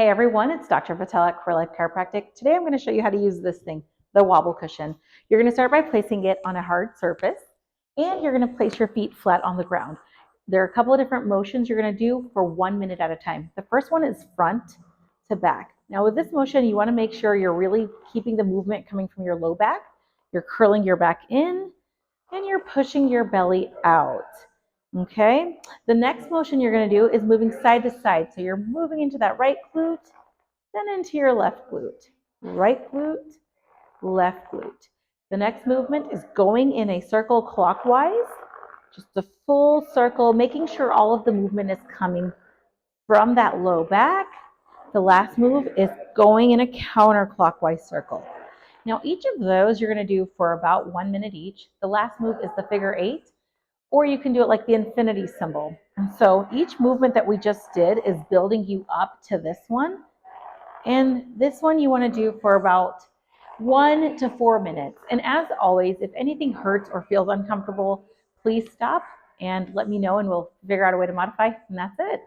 Hey everyone, it's Dr. Patel at Core Life Chiropractic. Today I'm going to show you how to use this thing, the wobble cushion. You're going to start by placing it on a hard surface and you're going to place your feet flat on the ground. There are a couple of different motions you're going to do for 1 minute at a time. The first one is front to back. Now with this motion, you want to make sure you're really keeping the movement coming from your low back. You're curling your back in and you're pushing your belly out. Okay, the next motion you're going to do is moving side to side. So you're moving into that right glute, then into your left glute. Right glute, left glute. The next movement is going in a circle clockwise, just a full circle, making sure all of the movement is coming from that low back. The last move is going in a counterclockwise circle. Now each of those you're going to do for about 1 minute each. The last move is the figure 8. Or you can do it like the infinity symbol. And so each movement that we just did is building you up to this one. And this one you want to do for about 1 to 4 minutes. And as always, if anything hurts or feels uncomfortable, please stop and let me know and we'll figure out a way to modify. And that's it.